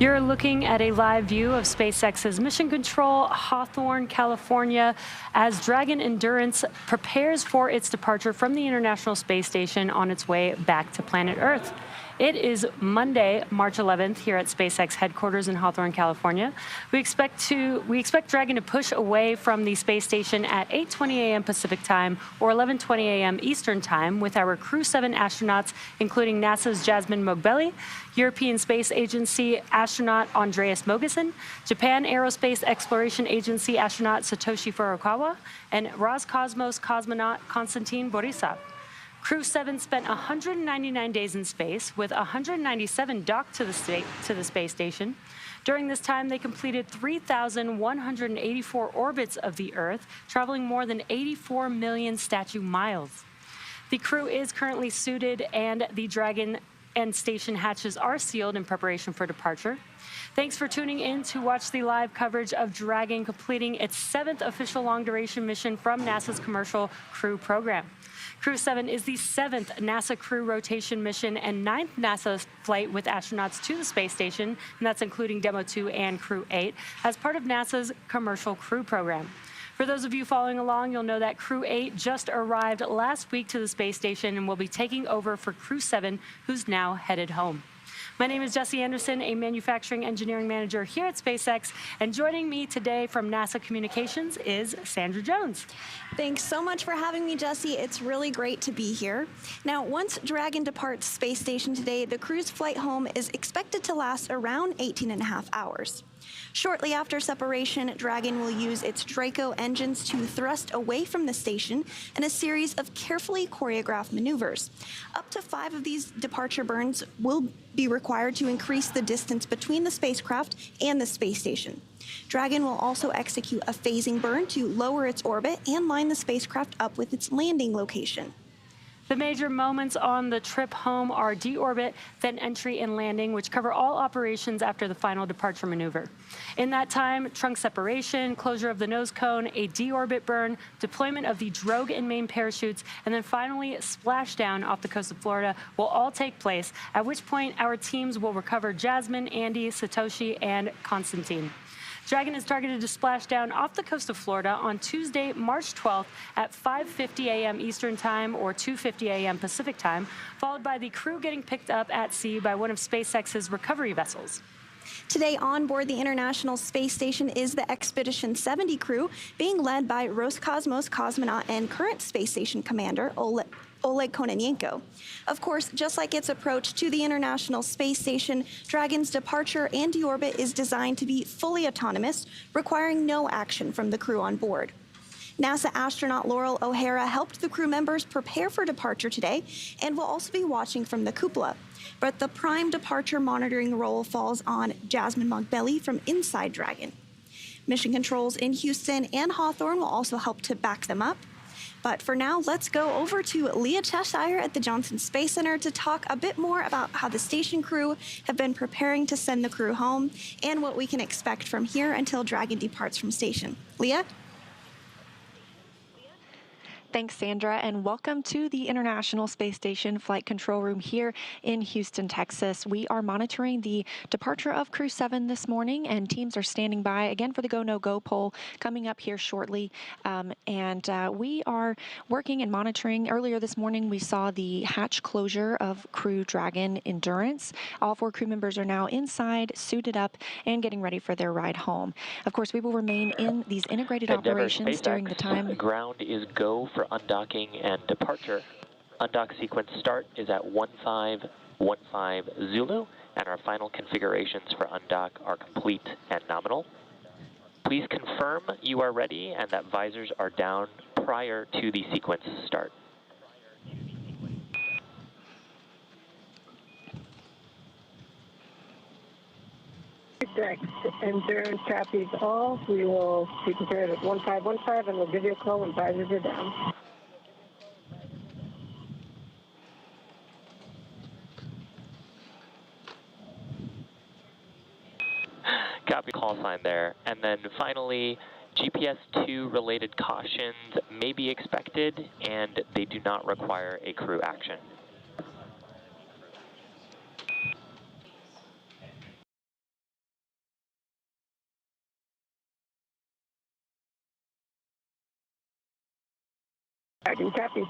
You're looking at a live view of SpaceX's Mission Control, Hawthorne, California, as Dragon Endurance prepares for its departure from the International Space Station on its way back to planet Earth. It is Monday, March 11th, here at SpaceX headquarters in Hawthorne, California. We expect Dragon to push away from the space station at 8:20 a.m. Pacific time or 11:20 a.m. Eastern time with our Crew 7 astronauts, including NASA's Jasmine Mogbelli, European Space Agency astronaut Andreas Mogensen, Japan Aerospace Exploration Agency astronaut Satoshi Furukawa, and Roscosmos cosmonaut Konstantin Borisov. Crew 7 spent 199 days in space, with 197 docked to the space station. During this time, they completed 3,184 orbits of the Earth, traveling more than 84 million statute miles. The crew is currently suited, and the Dragon and station hatches are sealed in preparation for departure. Thanks for tuning in to watch the live coverage of Dragon completing its 7th official long-duration mission from NASA's Commercial Crew Program. Crew 7 is the 7th NASA crew rotation mission and 9th NASA flight with astronauts to the space station, and that's including Demo 2 and Crew 8, as part of NASA's Commercial Crew Program. For those of you following along, you'll know that Crew 8 just arrived last week to the space station and will be taking over for Crew 7, who's now headed home. My name is Jesse Anderson, a manufacturing engineering manager here at SpaceX, and joining me today from NASA Communications is Sandra Jones. Thanks so much for having me, Jesse. It's really great to be here. Now, once Dragon departs space station today, the crew's flight home is expected to last around 18.5 hours. Shortly after separation, Dragon will use its Draco engines to thrust away from the station in a series of carefully choreographed maneuvers. Up to 5 of these departure burns will be required to increase the distance between the spacecraft and the space station. Dragon will also execute a phasing burn to lower its orbit and line the spacecraft up with its landing location. The major moments on the trip home are deorbit, then entry and landing, which cover all operations after the final departure maneuver. In that time, trunk separation, closure of the nose cone, a deorbit burn, deployment of the drogue and main parachutes, and then finally splashdown off the coast of Florida will all take place, at which point our teams will recover Jasmine, Andy, Satoshi, and Konstantin. Dragon is targeted to splash down off the coast of Florida on Tuesday, March 12th at 5:50 a.m. Eastern Time or 2:50 a.m. Pacific Time, followed by the crew getting picked up at sea by one of SpaceX's recovery vessels. Today on board the International Space Station is the Expedition 70 crew, being led by Roscosmos cosmonaut and current space station commander Oleg Kononenko. Of course, just like its approach to the International Space Station, Dragon's departure and deorbit is designed to be fully autonomous, requiring no action from the crew on board. NASA astronaut Laurel O'Hara helped the crew members prepare for departure today and will also be watching from the cupola. But the prime departure monitoring role falls on Jasmine Mogbelli from inside Dragon. Mission controls in Houston and Hawthorne will also help to back them up. But for now, let's go over to Leah Cheshire at the Johnson Space Center to talk a bit more about how the station crew have been preparing to send the crew home and what we can expect from here until Dragon departs from station. Leah? Thanks, Sandra, and welcome to the International Space Station Flight Control Room here in Houston, Texas. We are monitoring the departure of Crew 7 this morning, and teams are standing by again for the Go, No Go poll coming up here shortly. We are working and monitoring. Earlier this morning, we saw the hatch closure of Crew Dragon Endurance. All 4 crew members are now inside, suited up, and getting ready for their ride home. Of course, we will remain in these integrated operations during the time. Ground is go for undocking and departure. Undock sequence start is at 1515 Zulu, and our final configurations for undock are complete and nominal. Please confirm you are ready and that visors are down prior to the sequence start. Endurance copies all. We will be prepared at 1515 and we'll give you a call when visors are down. Copy call sign there. And then finally, GPS 2 related cautions may be expected and they do not require a crew action. I do copy.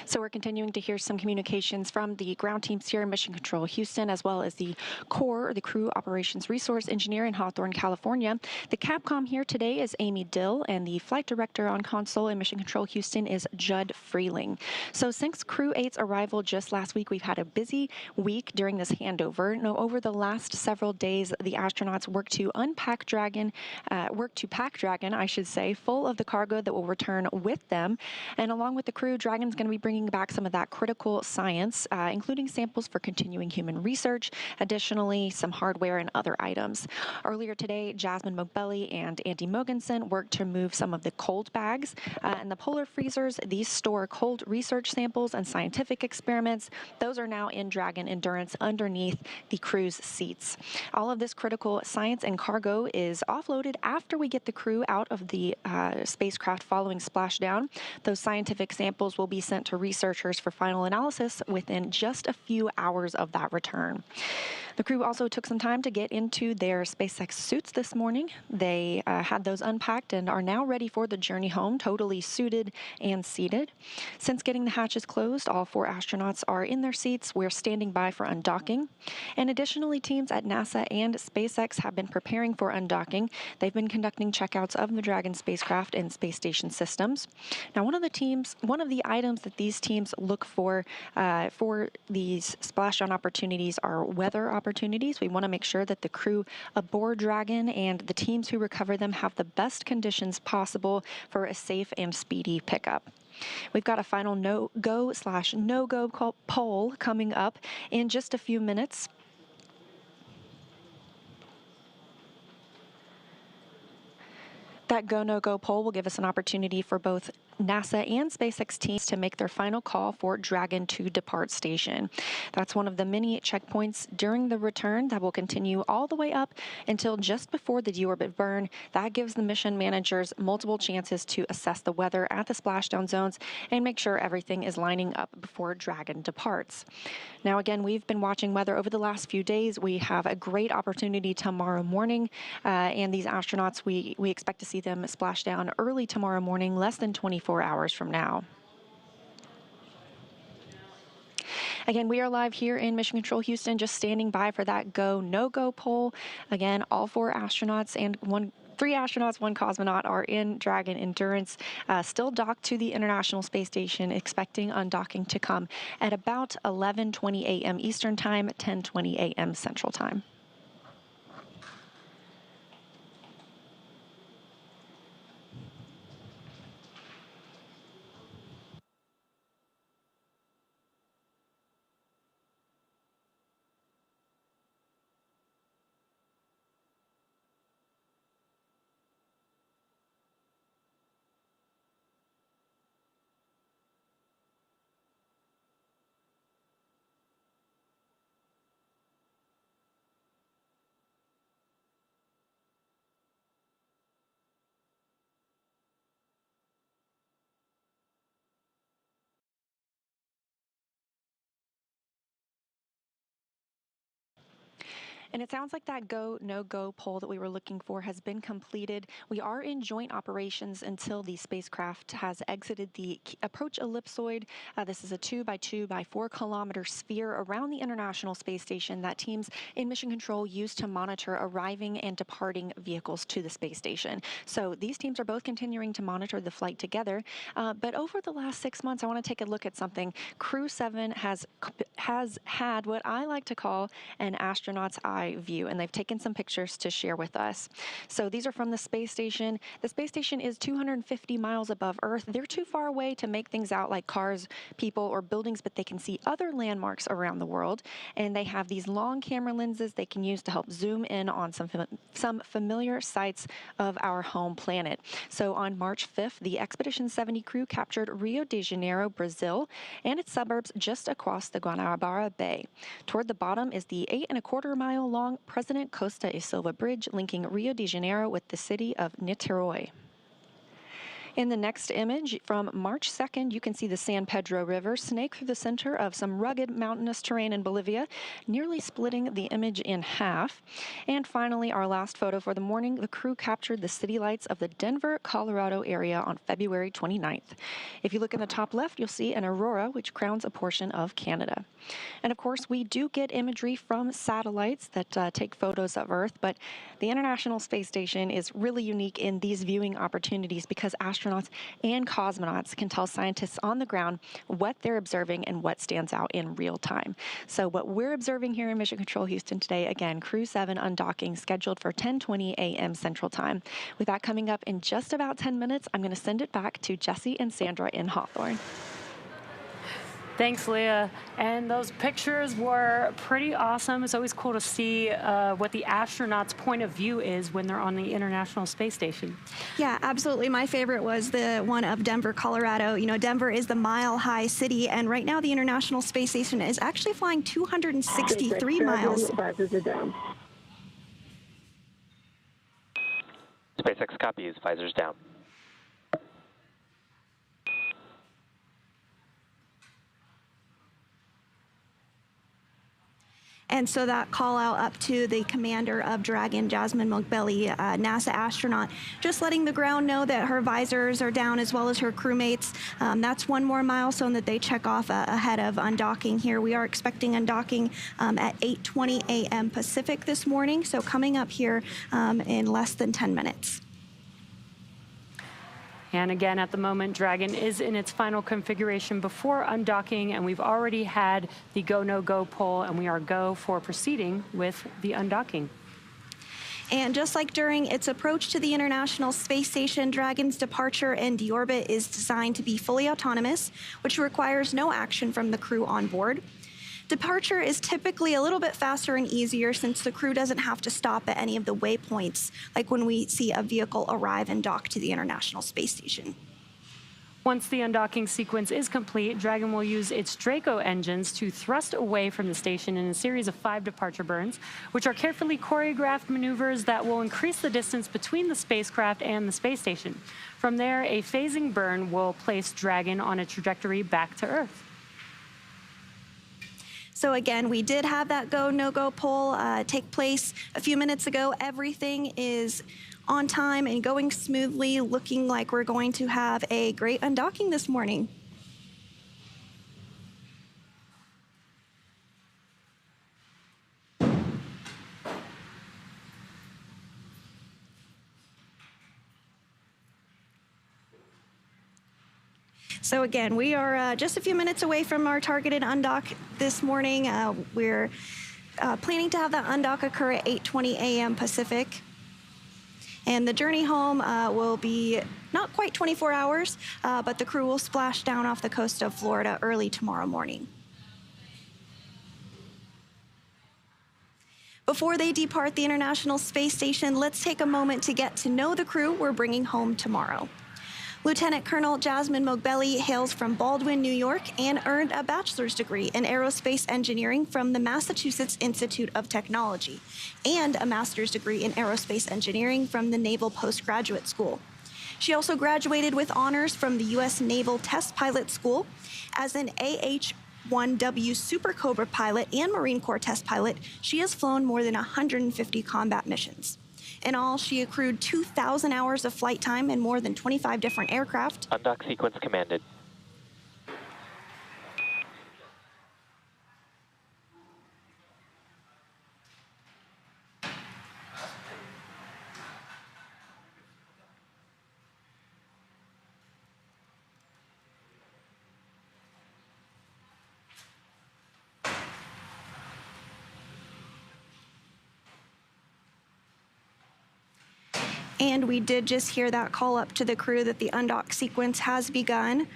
So we're continuing to hear some communications from the ground teams here in Mission Control Houston, as well as the CORE, or the Crew Operations Resource Engineer in Hawthorne, California. The Capcom here today is Amy Dill, and the Flight Director on console in Mission Control Houston is Judd Freeling. So since Crew 8's arrival just last week, we've had a busy week during this handover. Now, over the last several days, the astronauts worked to pack Dragon, I should say, full of the cargo that will return with them. And along with the crew, Dragon's going to be bringing back some of that critical science, including samples for continuing human research, additionally some hardware and other items. Earlier today, Jasmine Mogbelli and Andy Mogensen worked to move some of the cold bags and the polar freezers. These store cold research samples and scientific experiments. Those are now in Dragon Endurance underneath the crew's seats. All of this critical science and cargo is offloaded after we get the crew out of the spacecraft following splashdown. Those scientific samples will be sent to researchers for final analysis within just a few hours of that return. The crew also took some time to get into their SpaceX suits this morning. They had those unpacked and are now ready for the journey home, totally suited and seated. Since getting the hatches closed, all 4 astronauts are in their seats. We're standing by for undocking. And additionally, teams at NASA and SpaceX have been preparing for undocking. They've been conducting checkouts of the Dragon spacecraft and space station systems. Now, one of the items that these teams look for these splashdown opportunities are weather opportunities. We want to make sure that the crew aboard Dragon and the teams who recover them have the best conditions possible for a safe and speedy pickup. We've got a final no-go/no-go poll coming up in just a few minutes. That go-no-go poll will give us an opportunity for both NASA and SpaceX teams to make their final call for Dragon to depart station. That's one of the many checkpoints during the return that will continue all the way up until just before the deorbit burn. That gives the mission managers multiple chances to assess the weather at the splashdown zones and make sure everything is lining up before Dragon departs. Now, again, we've been watching weather over the last few days. We have a great opportunity tomorrow morning, and these astronauts, we expect to see them splash down early tomorrow morning, less than 24 hours from now. Again, we are live here in Mission Control Houston, just standing by for that go-no-go poll. Again, all 4 astronauts and 3 astronauts, 1 cosmonaut are in Dragon Endurance, still docked to the International Space Station, expecting undocking to come at about 11:20 a.m. Eastern Time, 10:20 a.m. Central Time. And it sounds like that go, no-go poll that we were looking for has been completed. We are in joint operations until the spacecraft has exited the approach ellipsoid. This is a 2 by 2 by 4 kilometer sphere around the International Space Station that teams in Mission Control use to monitor arriving and departing vehicles to the space station. So these teams are both continuing to monitor the flight together. But over the last 6 months, I want to take a look at something. Crew 7 has had what I like to call an astronaut's eye view, and they've taken some pictures to share with us. So these are from the space station. The space station is 250 miles above Earth. They're too far away to make things out like cars, people, or buildings, but they can see other landmarks around the world, and they have these long camera lenses they can use to help zoom in on some familiar sites of our home planet. So on March 5th, the Expedition 70 crew captured Rio de Janeiro, Brazil, and its suburbs just across the Guanabara Bay. Toward the bottom is the 8.25-mile long President Costa e Silva Bridge linking Rio de Janeiro with the city of Niterói. In the next image from March 2nd, you can see the San Pedro River snake through the center of some rugged mountainous terrain in Bolivia, nearly splitting the image in half. And finally, our last photo for the morning, the crew captured the city lights of the Denver, Colorado area on February 29th. If you look in the top left, you'll see an aurora, which crowns a portion of Canada. And of course, we do get imagery from satellites that take photos of Earth, but the International Space Station is really unique in these viewing opportunities because astronauts and cosmonauts can tell scientists on the ground what they're observing and what stands out in real time. So what we're observing here in Mission Control Houston today, again, Crew 7 undocking scheduled for 10:20 a.m. Central Time. With that coming up in just about 10 minutes, I'm going to send it back to Jesse and Sandra in Hawthorne. Thanks, Leah. And those pictures were pretty awesome. It's always cool to see what the astronauts' point of view is when they're on the International Space Station. Yeah, absolutely. My favorite was the one of Denver, Colorado. You know, Denver is the mile-high city, and right now the International Space Station is actually flying 263 miles. SpaceX copies, visors down. And so that call out up to the commander of Dragon, Jasmine Mogbelli, NASA astronaut, just letting the ground know that her visors are down as well as her crewmates. That's one more milestone that they check off ahead of undocking here. We are expecting undocking at 8:20 a.m. Pacific this morning, so coming up here in less than 10 minutes. And again, at the moment, Dragon is in its final configuration before undocking, and we've already had the go, no go poll, and we are go for proceeding with the undocking. And just like during its approach to the International Space Station, Dragon's departure and deorbit is designed to be fully autonomous, which requires no action from the crew on board. Departure is typically a little bit faster and easier since the crew doesn't have to stop at any of the waypoints, like when we see a vehicle arrive and dock to the International Space Station. Once the undocking sequence is complete, Dragon will use its Draco engines to thrust away from the station in a series of 5 departure burns, which are carefully choreographed maneuvers that will increase the distance between the spacecraft and the space station. From there, a phasing burn will place Dragon on a trajectory back to Earth. So again, we did have that go, no-go poll take place a few minutes ago. Everything is on time and going smoothly, looking like we're going to have a great undocking this morning. So again, we are just a few minutes away from our targeted undock this morning. We're planning to have that undock occur at 8:20 a.m. Pacific. And the journey home will be not quite 24 hours, but the crew will splash down off the coast of Florida early tomorrow morning. Before they depart the International Space Station, let's take a moment to get to know the crew we're bringing home tomorrow. Lieutenant Colonel Jasmine Mogbelli hails from Baldwin, New York, and earned a bachelor's degree in aerospace engineering from the Massachusetts Institute of Technology and a master's degree in aerospace engineering from the Naval Postgraduate School. She also graduated with honors from the U.S. Naval Test Pilot School. As an AH-1W Super Cobra pilot and Marine Corps test pilot, she has flown more than 150 combat missions. In all, she accrued 2,000 hours of flight time in more than 25 different aircraft. Undock sequence commanded. And we did just hear that call up to the crew that the undock sequence has begun.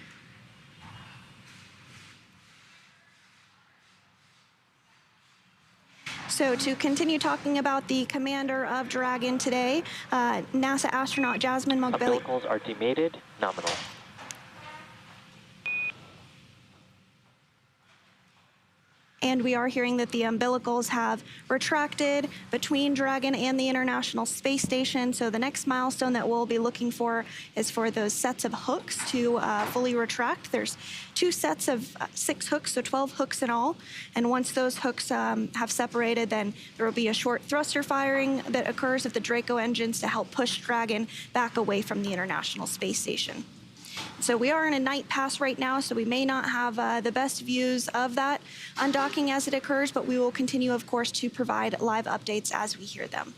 So to continue talking about the commander of Dragon today, NASA astronaut Jasmine Mogbelli. Umbilicals are demated, nominal. And we are hearing that the umbilicals have retracted between Dragon and the International Space Station. So the next milestone that we'll be looking for is for those sets of hooks to fully retract. There's 2 sets of 6 hooks, so 12 hooks in all. And once those hooks have separated, then there will be a short thruster firing that occurs at the Draco engines to help push Dragon back away from the International Space Station. So we are in a night pass right now, so we may not have the best views of that undocking as it occurs, but we will continue, of course, to provide live updates as we hear them.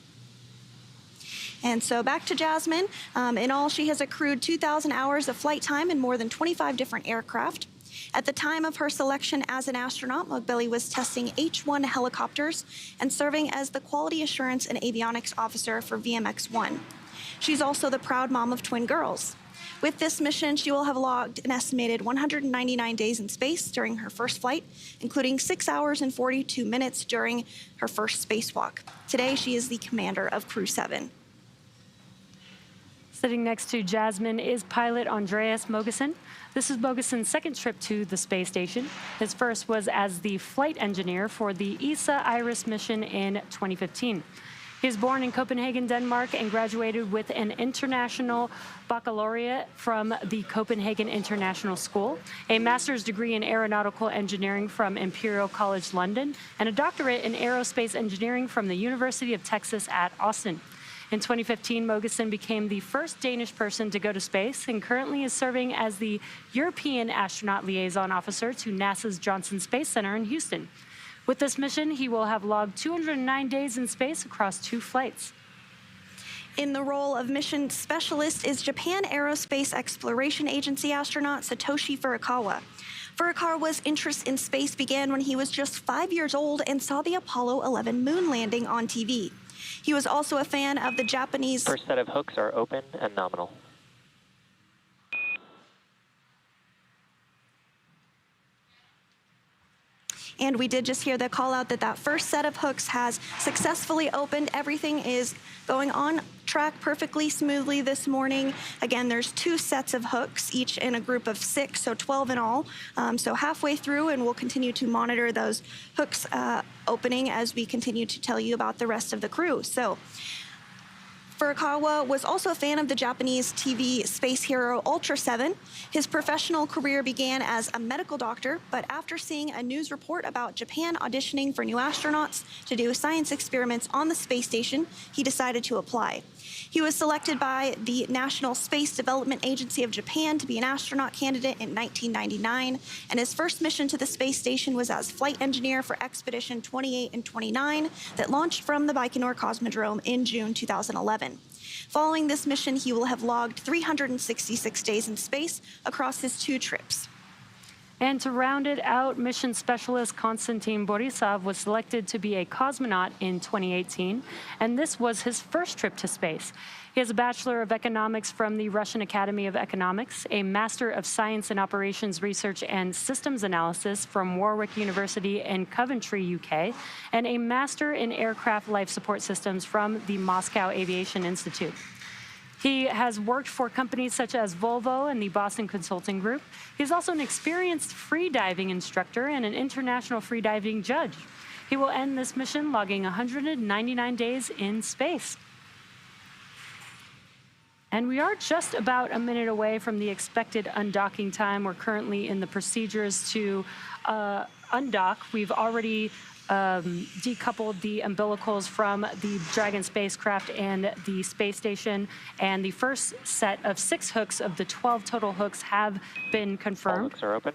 And so back to Jasmine. In all, she has accrued 2,000 hours of flight time in more than 25 different aircraft. At the time of her selection as an astronaut, Mogbelli was testing H-1 helicopters and serving as the Quality Assurance and Avionics Officer for VMX-1. She's also the proud mom of twin girls. With this mission, she will have logged an estimated 199 days in space during her first flight, including 6 hours and 42 minutes during her first spacewalk. Today, she is the commander of Crew 7. Sitting next to Jasmine is pilot Andreas Mogensen. This is Mogensen's second trip to the space station. His first was as the flight engineer for the ESA IRIS mission in 2015. He was born in Copenhagen, Denmark, and graduated with an international baccalaureate from the Copenhagen International School, a master's degree in aeronautical engineering from Imperial College London, and a doctorate in aerospace engineering from the University of Texas at Austin. In 2015, Mogensen became the first Danish person to go to space and currently is serving as the European Astronaut Liaison Officer to NASA's Johnson Space Center in Houston. With this mission, he will have logged 209 days in space across 2 flights. In the role of mission specialist is Japan Aerospace Exploration Agency astronaut Satoshi Furukawa. Furukawa's interest in space began when he was just 5 years old and saw the Apollo 11 moon landing on TV. He was also a fan of the Japanese... First set of hooks are open and nominal. And we did just hear the call out that that first set of hooks has successfully opened. Everything is going on track perfectly smoothly this morning. Again, there's 2 sets of hooks, each in a group of 6, so 12 in all. So halfway through, and we'll continue to monitor those hooks opening as we continue to tell you about the rest of the crew. So Furukawa was also a fan of the Japanese TV space hero Ultra 7. His professional career began as a medical doctor, but after seeing a news report about Japan auditioning for new astronauts to do science experiments on the space station, he decided to apply. He was selected by the National Space Development Agency of Japan to be an astronaut candidate in 1999, and his first mission to the space station was as flight engineer for Expedition 28 and 29 that launched from the Baikonur Cosmodrome in June 2011. Following this mission, he will have logged 366 days in space across his 2 trips. And to round it out, mission specialist Konstantin Borisov was selected to be a cosmonaut in 2018, and this was his first trip to space. He has a Bachelor of Economics from the Russian Academy of Economics, a Master of Science in Operations Research and Systems Analysis from Warwick University in Coventry, UK, and a Master in Aircraft Life Support Systems from the Moscow Aviation Institute. He has worked for companies such as Volvo and the Boston Consulting Group. He's also an experienced freediving instructor and an international freediving judge. He will end this mission logging 199 days in space. And we are just about a minute away from the expected undocking time. We're currently in the procedures to undock. We've already decoupled the umbilicals from the Dragon spacecraft and the space station, and the first set of 6 hooks of the 12 total hooks have been confirmed. All hooks are open.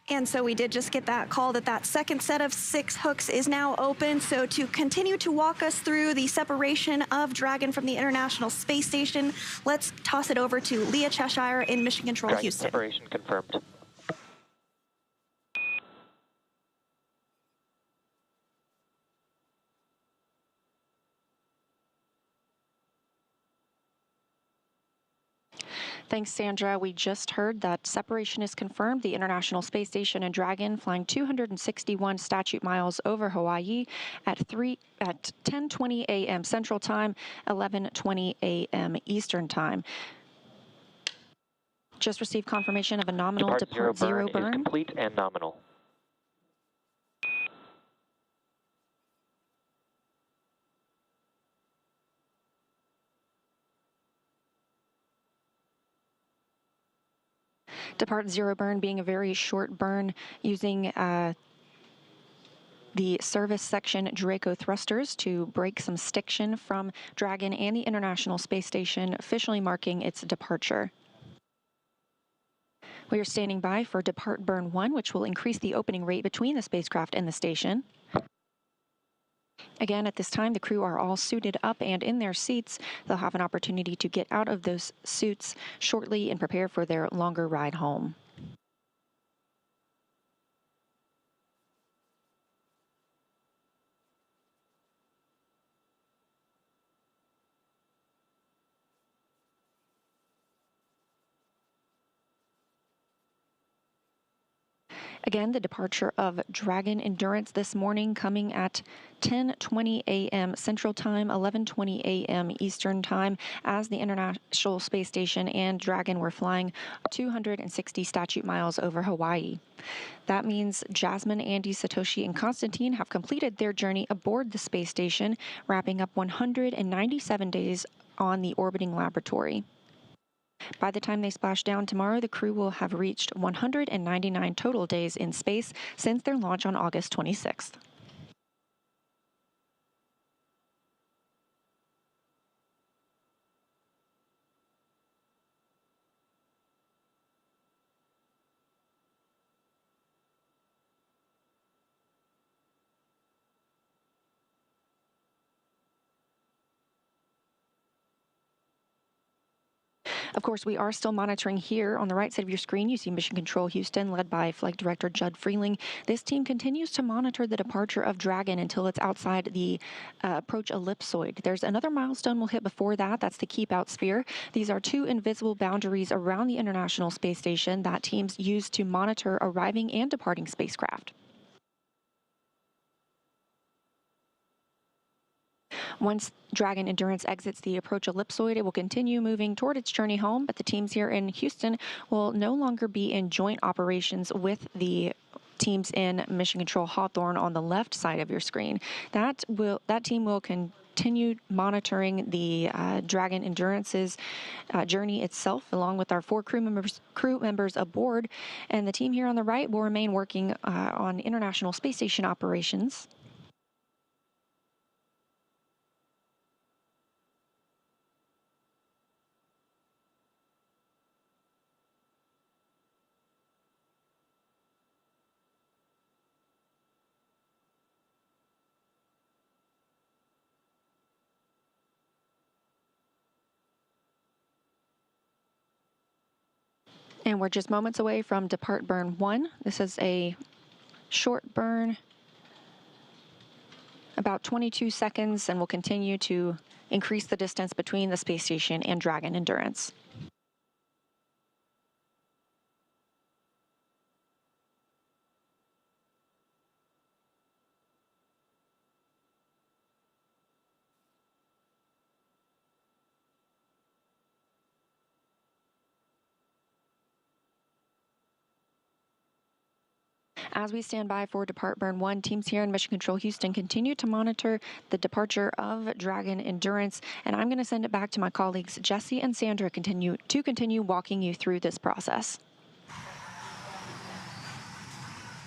And so we did just get that call that that second set of 6 hooks is now open. So to continue to walk us through the separation of Dragon from the International Space Station, let's toss it over to Leah Cheshire in Mission Control, Dragon Houston. separation confirmed. Thanks, Sandra. We just heard that separation is confirmed. The International Space Station and Dragon flying 261 statute miles over Hawaii at 10:20 a.m. Central Time, 11:20 a.m. Eastern Time. Just received confirmation of a nominal Depart zero burn is complete and nominal. Depart zero burn being a very short burn using the service section Draco thrusters to break some stiction from Dragon and the International Space Station, officially marking its departure. We are standing by for Depart Burn 1, which will increase the opening rate between the spacecraft and the station. Again, at this time, the crew are all suited up and in their seats. They'll have an opportunity to get out of those suits shortly and prepare for their longer ride home. Again, the departure of Dragon Endurance this morning coming at 10:20 a.m. Central Time, 11:20 a.m. Eastern Time, as the International Space Station and Dragon were flying 260 statute miles over Hawaii. That means Jasmine, Andy, Satoshi, and Constantine have completed their journey aboard the space station, wrapping up 197 days on the orbiting laboratory. By the time they splash down tomorrow, the crew will have reached 199 total days in space since their launch on August 26th. Of course, we are still monitoring here. On the right side of your screen, you see Mission Control Houston, led by Flight Director Judd Freeling. This team continues to monitor the departure of Dragon until it's outside the approach ellipsoid. There's another milestone we'll hit before that. That's the keep out sphere. These are two invisible boundaries around the International Space Station that teams use to monitor arriving and departing spacecraft. Once Dragon Endurance exits the approach ellipsoid, it will continue moving toward its journey home, but the teams here in Houston will no longer be in joint operations with the teams in Mission Control Hawthorne on the left side of your screen. That team will continue monitoring the Dragon Endurance's journey itself, along with our 4 crew members aboard, and the team here on the right will remain working on International Space Station operations. And we're just moments away from Depart Burn 1. This is a short burn, about 22 seconds, and will continue to increase the distance between the space station and Dragon Endurance. As we stand by for Depart Burn 1, teams here in Mission Control Houston continue to monitor the departure of Dragon Endurance, and I'm going to send it back to my colleagues Jesse and Sandra to continue walking you through this process.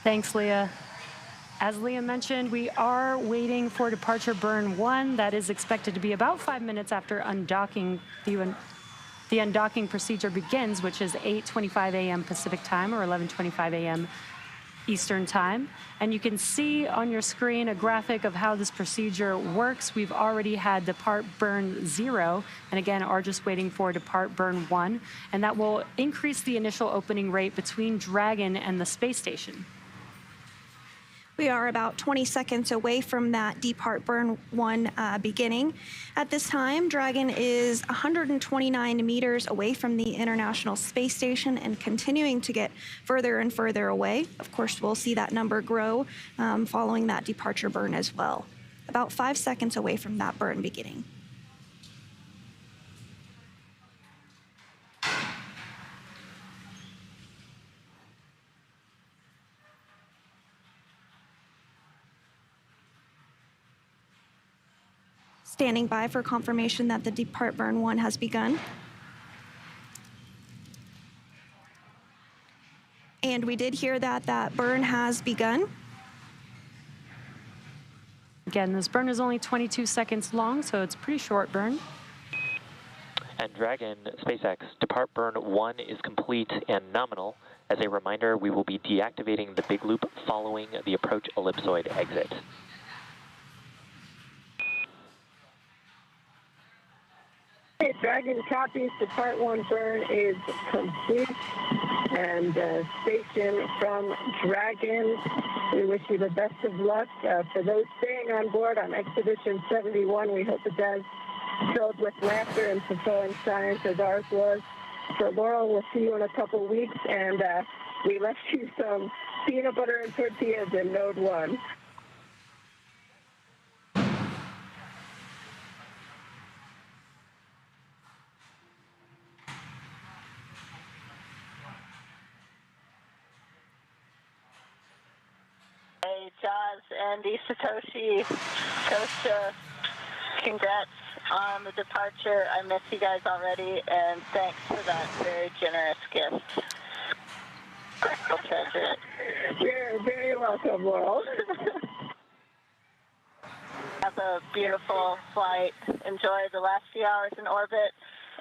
Thanks, Leah. As Leah mentioned, we are waiting for Departure Burn 1. That is expected to be about 5 minutes after undocking. The undocking procedure begins, which is 8:25 a.m. Pacific time or 11:25 a.m. Eastern Time. And you can see on your screen a graphic of how this procedure works. We've already had Depart Burn 0, and again, are just waiting for Depart Burn 1, and that will increase the initial opening rate between Dragon and the space station. We are about 20 seconds away from that Depart Burn 1 beginning. At this time, Dragon is 129 meters away from the International Space Station and continuing to get further and further away. Of course, we'll see that number grow following that departure burn as well. About 5 seconds away from that burn beginning. Standing by for confirmation that the depart burn 1 has begun. And we did hear that that burn has begun. Again, this burn is only 22 seconds long, so it's a pretty short burn. And Dragon, SpaceX, depart burn 1 is complete and nominal. As a reminder, we will be deactivating the big loop following the approach ellipsoid exit. Okay, Dragon copies. Depart 1 burn is complete. And station from Dragon, we wish you the best of luck. For those staying on board on Expedition 71, we hope it does filled with laughter and fulfilling science as ours was. For Laurel, we'll see you in a couple weeks, and we left you some peanut butter and tortillas in Node 1. Hey, Jazz, Andy, Satoshi, Kosha, congrats on the departure. I miss you guys already, and thanks for that very generous gift. I'll treasure it. You're very welcome, Laurel. Have a beautiful flight. Enjoy the last few hours in orbit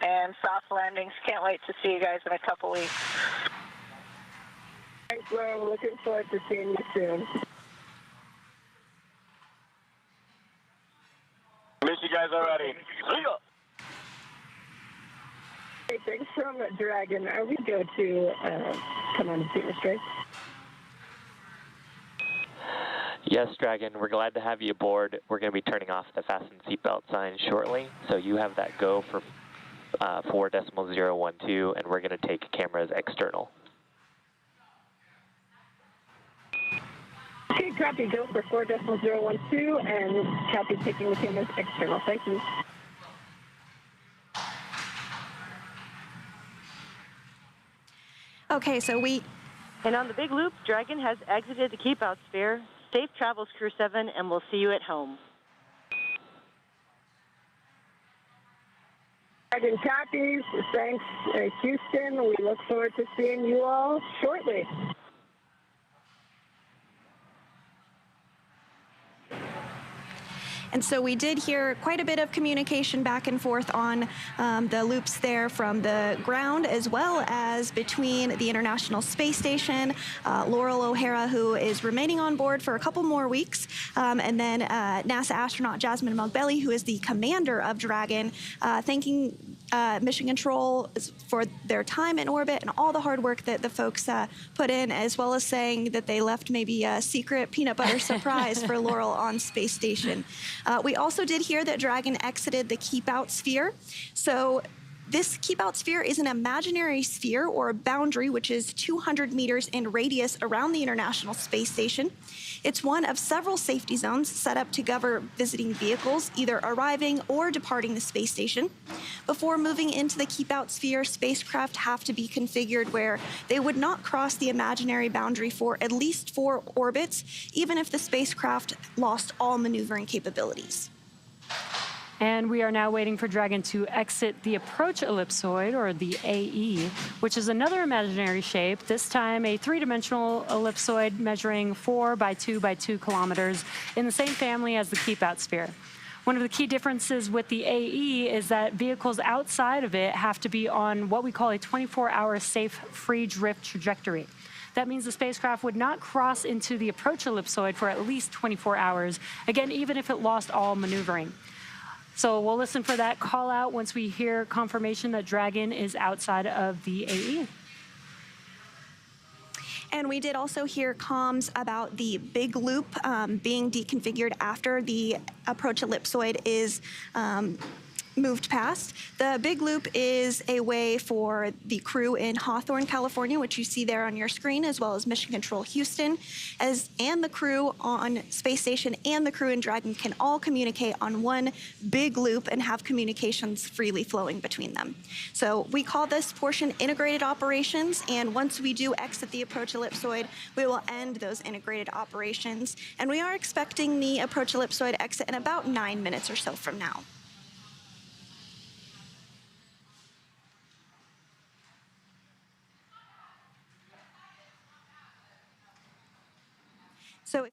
and soft landings. Can't wait to see you guys in a couple weeks. Thanks, Laurel. Looking forward to seeing you soon. Miss you guys already. Hey, thanks from Dragon. Are we go to come on and see us straight? Yes, Dragon, we're glad to have you aboard. We're going to be turning off the fasten seatbelt sign shortly, so you have that go for 4.012, and we're going to take cameras external. Okay, copy. Go for 4.012, and copy taking the cameras external. Thank you. Okay, so And on the big loop, Dragon has exited the keep out sphere. Safe travels, Crew 7, and we'll see you at home. Dragon copies. Thanks, Houston. We look forward to seeing you all shortly. And so we did hear quite a bit of communication back and forth on the loops there from the ground, as well as between the International Space Station, Laurel O'Hara, who is remaining on board for a couple more weeks, and then NASA astronaut Jasmine Mugbelli, who is the commander of Dragon, thanking Mission Control for their time in orbit and all the hard work that the folks put in, as well as saying that they left maybe a secret peanut butter surprise for Laurel on Space Station. We also did hear that Dragon exited the keep out sphere. So this keep out sphere is an imaginary sphere or a boundary, which is 200 meters in radius around the International Space Station. It's one of several safety zones set up to govern visiting vehicles, either arriving or departing the space station. Before moving into the keep out sphere, spacecraft have to be configured where they would not cross the imaginary boundary for at least 4 orbits, even if the spacecraft lost all maneuvering capabilities. And we are now waiting for Dragon to exit the approach ellipsoid, or the AE, which is another imaginary shape, this time a 3-dimensional ellipsoid measuring 4 by 2 by 2 kilometers in the same family as the keep-out sphere. One of the key differences with the AE is that vehicles outside of it have to be on what we call a 24-hour safe free drift trajectory. That means the spacecraft would not cross into the approach ellipsoid for at least 24 hours, again, even if it lost all maneuvering. So we'll listen for that call out once we hear confirmation that Dragon is outside of the AE. And we did also hear comms about the big loop being deconfigured after the approach ellipsoid is moved past. The big loop is a way for the crew in Hawthorne, California, which you see there on your screen, as well as Mission Control Houston, and the crew on Space Station and the crew in Dragon can all communicate on one big loop and have communications freely flowing between them. So we call this portion integrated operations, and once we do exit the approach ellipsoid, we will end those integrated operations. And we are expecting the approach ellipsoid exit in about 9 minutes or so from now. So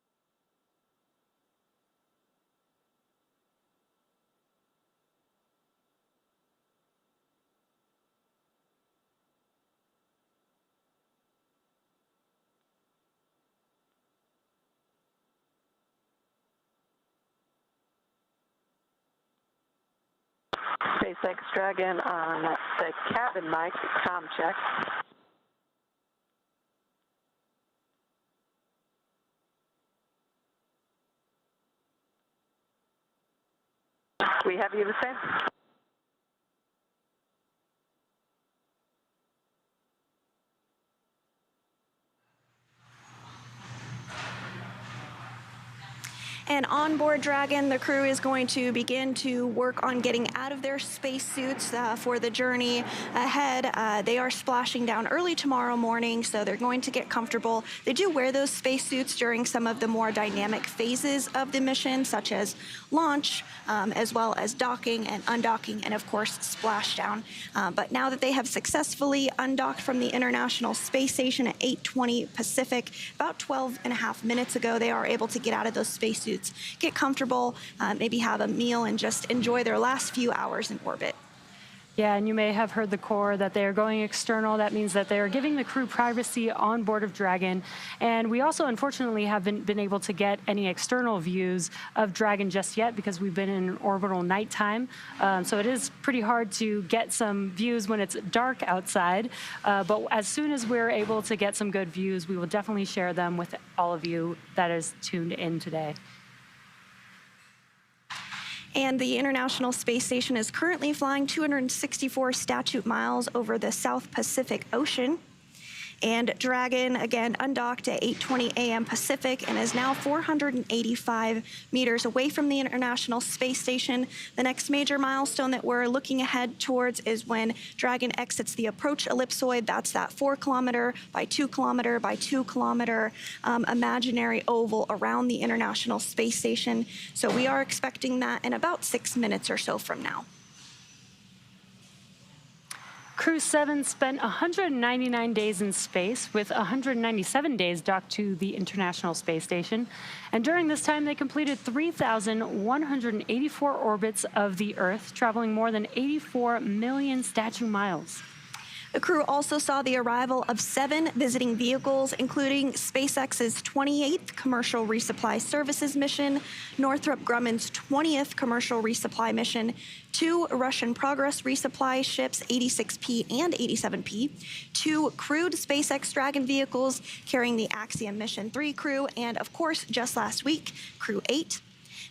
SpaceX Dragon on the cabin mic, comm check. We have you the same. And on board Dragon, the crew is going to begin to work on getting out of their spacesuits for the journey ahead. They are splashing down early tomorrow morning, so they're going to get comfortable. They do wear those spacesuits during some of the more dynamic phases of the mission, such as launch, as well as docking and undocking, and of course, splashdown. But now that they have successfully undocked from the International Space Station at 8:20 Pacific, about 12.5 minutes ago, they are able to get out of those spacesuits, get comfortable, maybe have a meal, and just enjoy their last few hours in orbit. Yeah, and you may have heard the core that they are going external. That means that they are giving the crew privacy on board of Dragon. And we also, unfortunately, haven't been able to get any external views of Dragon just yet because we've been in orbital nighttime. So it is pretty hard to get some views when it's dark outside. But as soon as we're able to get some good views, we will definitely share them with all of you that is tuned in today. And the International Space Station is currently flying 264 statute miles over the South Pacific Ocean. And Dragon, again, undocked at 8:20 a.m. Pacific and is now 485 meters away from the International Space Station. The next major milestone that we're looking ahead towards is when Dragon exits the approach ellipsoid. That's that 4 kilometer by 2 kilometer by 2 kilometer imaginary oval around the International Space Station. So we are expecting that in about 6 minutes or so from now. Crew 7 spent 199 days in space, with 197 days docked to the International Space Station. And during this time, they completed 3,184 orbits of the Earth, traveling more than 84 million statute miles. The crew also saw the arrival of 7 visiting vehicles, including SpaceX's 28th Commercial Resupply Services mission, Northrop Grumman's 20th Commercial Resupply mission, 2 Russian Progress resupply ships, 86P and 87P, 2 crewed SpaceX Dragon vehicles carrying the Axiom Mission 3 crew, and of course, just last week, Crew 8.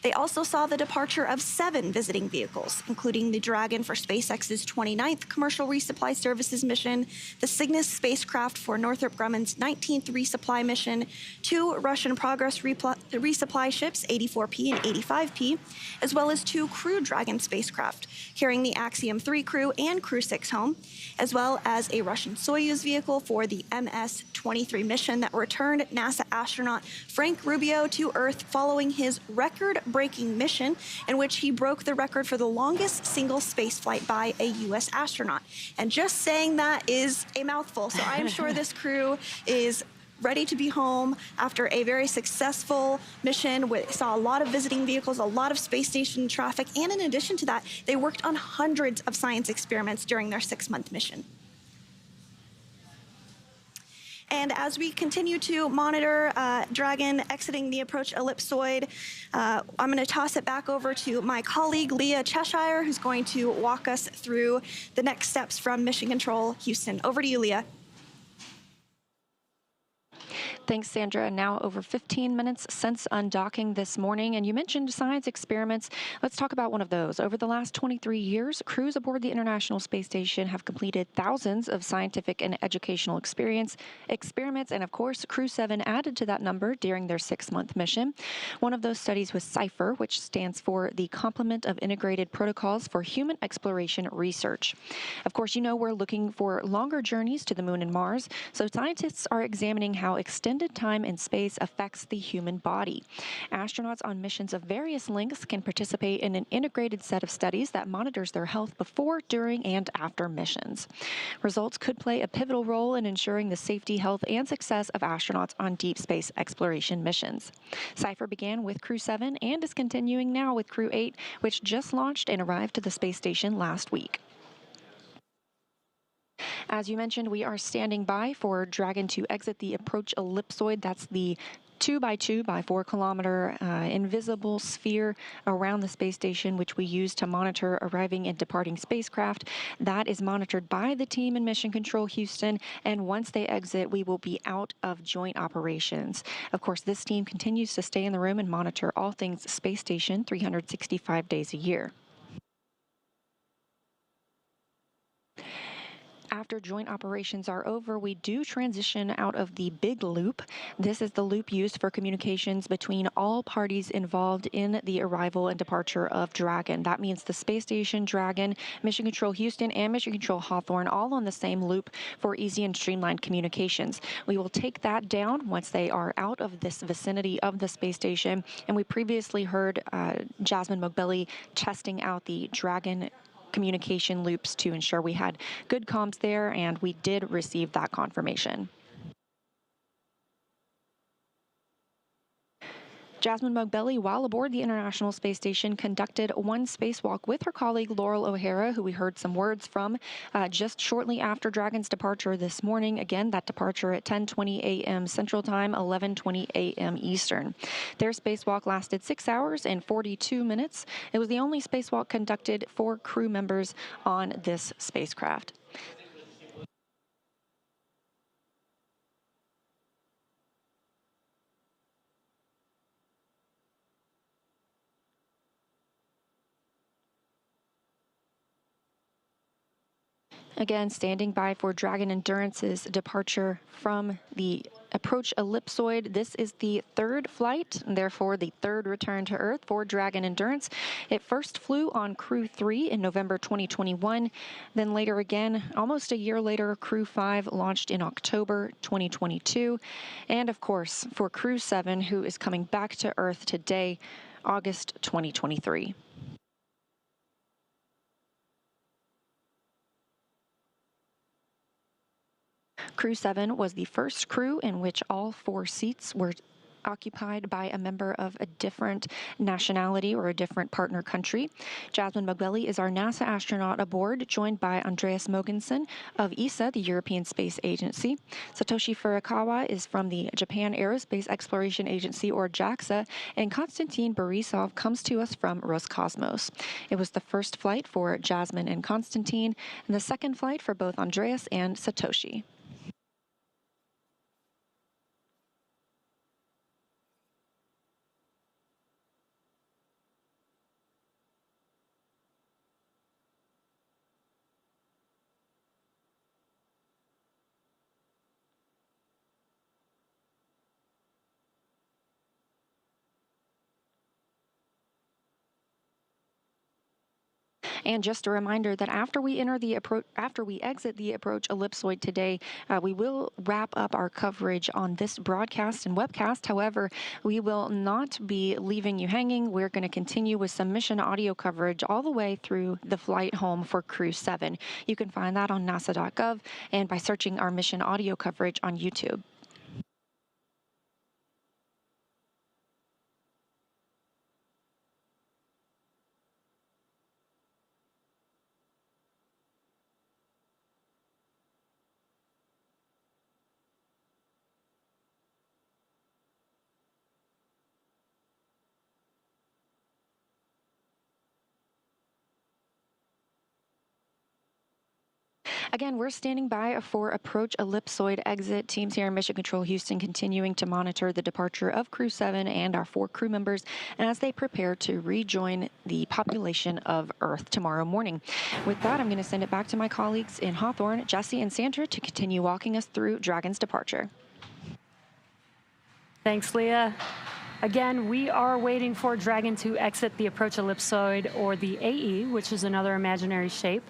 They also saw the departure of 7 visiting vehicles, including the Dragon for SpaceX's 29th Commercial Resupply Services mission, the Cygnus spacecraft for Northrop Grumman's 19th resupply mission, 2 Russian Progress resupply ships, 84P and 85P, as well as 2 crewed Dragon spacecraft carrying the Axiom 3 crew and Crew 6 home, as well as a Russian Soyuz vehicle for the MS-23 mission that returned NASA astronaut Frank Rubio to Earth following his record-breaking mission in which he broke the record for the longest single spaceflight by a U.S. astronaut. And just saying that is a mouthful, so I'm sure this crew is ready to be home after a very successful mission. We saw a lot of visiting vehicles, a lot of space station traffic, and in addition to that, they worked on hundreds of science experiments during their 6-month mission. And as we continue to monitor Dragon exiting the approach ellipsoid, I'm going to toss it back over to my colleague, Leah Cheshire, who's going to walk us through the next steps from Mission Control Houston. Over to you, Leah. Thanks, Sandra. Now over 15 minutes since undocking this morning, and you mentioned science experiments. Let's talk about one of those. Over the last 23 years, crews aboard the International Space Station have completed thousands of scientific and educational experiments, and of course, Crew 7 added to that number during their 6-month mission. One of those studies was CIPHER, which stands for the Complement of Integrated Protocols for Human Exploration Research. Of course, you know we're looking for longer journeys to the Moon and Mars, so scientists are examining how extended time in space affects the human body. Astronauts on missions of various lengths can participate in an integrated set of studies that monitors their health before, during, and after missions. Results could play a pivotal role in ensuring the safety, health, and success of astronauts on deep space exploration missions. CIPHER began with Crew 7 and is continuing now with Crew 8, which just launched and arrived to the space station last week. As you mentioned, we are standing by for Dragon to exit the approach ellipsoid. That's the 2 by 2 by 4 kilometer invisible sphere around the space station, which we use to monitor arriving and departing spacecraft. That is monitored by the team in Mission Control Houston, and once they exit, we will be out of joint operations. Of course, this team continues to stay in the room and monitor all things space station 365 days a year. After joint operations are over, we do transition out of the big loop. This is the loop used for communications between all parties involved in the arrival and departure of Dragon. That means the space station, Dragon, Mission Control Houston, and Mission Control Hawthorne all on the same loop for easy and streamlined communications. We will take that down once they are out of this vicinity of the space station. And we previously heard Jasmine Mogbelli testing out the Dragon communication loops to ensure we had good comms there, and we did receive that confirmation. Jasmine Mogbelli, while aboard the International Space Station, conducted one spacewalk with her colleague Laurel O'Hara, who we heard some words from just shortly after Dragon's departure this morning. Again, that departure at 10:20 a.m. Central Time, 11:20 a.m. Eastern. Their spacewalk lasted 6 hours and 42 minutes. It was the only spacewalk conducted for crew members on this spacecraft. Again, standing by for Dragon Endurance's departure from the approach ellipsoid. This is the third flight, and therefore the third return to Earth for Dragon Endurance. It first flew on Crew 3 in November 2021. Then later again, almost a year later, Crew 5 launched in October 2022. And of course, for Crew 7, who is coming back to Earth today, August 2023. Crew 7 was the first crew in which all 4 seats were occupied by a member of a different nationality or a different partner country. Jasmine Mogbelli is our NASA astronaut aboard, joined by Andreas Mogensen of ESA, the European Space Agency. Satoshi Furukawa is from the Japan Aerospace Exploration Agency, or JAXA, and Konstantin Borisov comes to us from Roscosmos. It was the first flight for Jasmine and Konstantin, and the second flight for both Andreas and Satoshi. And just a reminder that after we exit the approach ellipsoid today, we will wrap up our coverage on this broadcast and webcast. However, we will not be leaving you hanging. We're going to continue with some mission audio coverage all the way through the flight home for Crew 7. You can find that on nasa.gov and by searching our mission audio coverage on YouTube. Again, we're standing by for approach ellipsoid exit. Teams here in Mission Control Houston continuing to monitor the departure of Crew 7 and our 4 crew members as they prepare to rejoin the population of Earth tomorrow morning. With that, I'm going to send it back to my colleagues in Hawthorne, Jesse and Sandra, to continue walking us through Dragon's departure. Thanks, Leah. Again, we are waiting for Dragon to exit the approach ellipsoid, or the AE, which is another imaginary shape.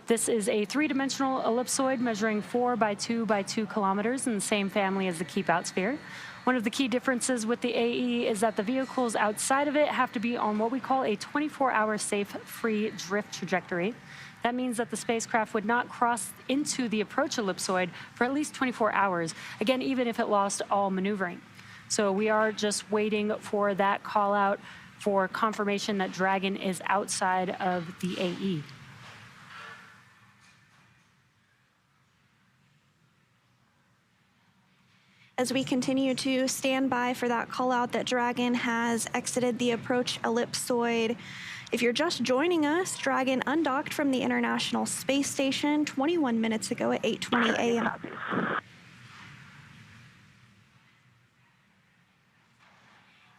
This is a three-dimensional ellipsoid measuring 4 by 2 by 2 kilometers in the same family as the Keep Out sphere. One of the key differences with the AE is that the vehicles outside of it have to be on what we call a 24-hour safe free drift trajectory. That means that the spacecraft would not cross into the approach ellipsoid for at least 24 hours, again, even if it lost all maneuvering. So we are just waiting for that call out for confirmation that Dragon is outside of the AE. As we continue to stand by for that call out that Dragon has exited the approach ellipsoid. If you're just joining us, Dragon undocked from the International Space Station 21 minutes ago at 8:20 a.m.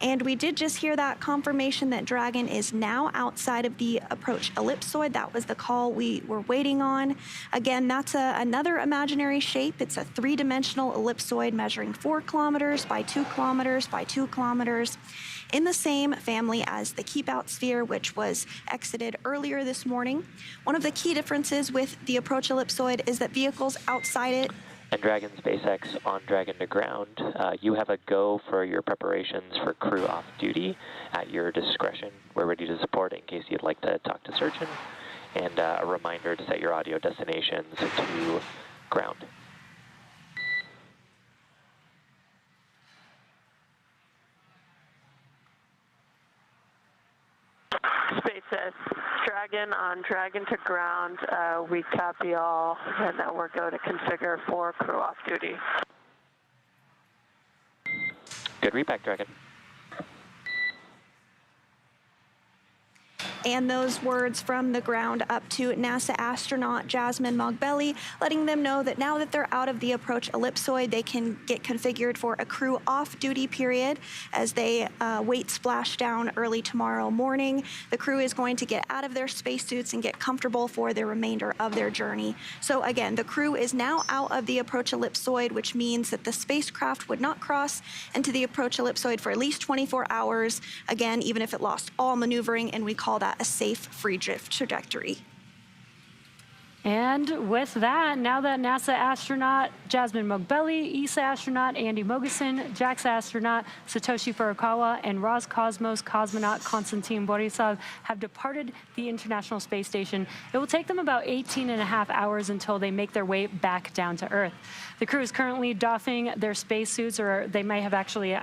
And we did just hear that confirmation that Dragon is now outside of the approach ellipsoid. That was the call we were waiting on. Again, that's another imaginary shape. It's a three-dimensional ellipsoid measuring 4 kilometers by 2 kilometers by 2 kilometers in the same family as the Keep Out sphere, which was exited earlier this morning. One of the key differences with the approach ellipsoid is that vehicles outside it and Dragon SpaceX on Dragon to ground. You have a go for your preparations for crew off duty at your discretion. We're ready to support in case you'd like to talk to surgeon. And a reminder to set your audio destinations to ground. SpaceX Dragon on Dragon to ground. We copy all, and that we're going to configure for crew off duty. Good readback, Dragon. And those words from the ground up to NASA astronaut Jasmine Mogbelli, letting them know that now that they're out of the approach ellipsoid, they can get configured for a crew off-duty period as they wait splashdown early tomorrow morning. The crew is going to get out of their spacesuits and get comfortable for the remainder of their journey. So again, the crew is now out of the approach ellipsoid, which means that the spacecraft would not cross into the approach ellipsoid for at least 24 hours, again, even if it lost all maneuvering, and we call that a safe free drift trajectory. And with that, now that NASA astronaut Jasmine Mogbelli, ESA astronaut Andy Mogeson, JAXA astronaut Satoshi Furukawa, and Roscosmos cosmonaut Konstantin Borisov have departed the International Space Station, it will take them about 18.5 hours until they make their way back down to Earth. The crew is currently doffing their spacesuits, or they may have actually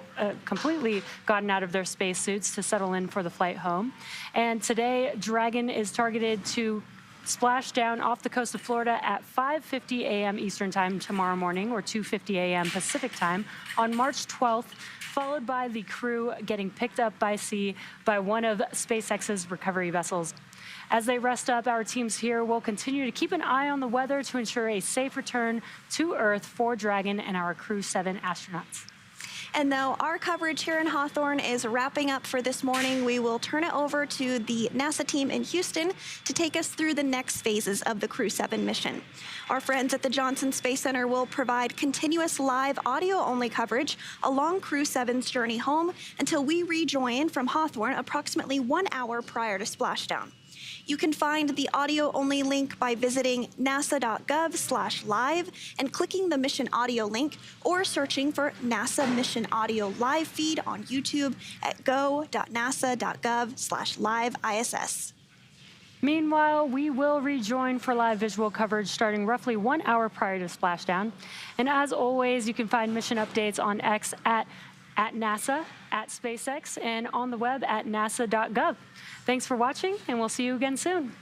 completely gotten out of their spacesuits to settle in for the flight home. And today, Dragon is targeted to splash down off the coast of Florida at 5:50 a.m. Eastern Time tomorrow morning, or 2:50 a.m. Pacific Time, on March 12th, followed by the crew getting picked up by sea by one of SpaceX's recovery vessels. As they rest up, our teams here will continue to keep an eye on the weather to ensure a safe return to Earth for Dragon and our Crew 7 astronauts. And though our coverage here in Hawthorne is wrapping up for this morning, we will turn it over to the NASA team in Houston to take us through the next phases of the Crew 7 mission. Our friends at the Johnson Space Center will provide continuous live audio-only coverage along Crew 7's journey home until we rejoin from Hawthorne approximately 1 hour prior to splashdown. You can find the audio-only link by visiting nasa.gov/live and clicking the mission audio link, or searching for NASA Mission Audio live feed on YouTube at go.nasa.gov/live ISS. Meanwhile, we will rejoin for live visual coverage starting roughly 1 hour prior to splashdown. And as always, you can find mission updates on X at NASA, at SpaceX, and on the web at nasa.gov. Thanks for watching, and we'll see you again soon.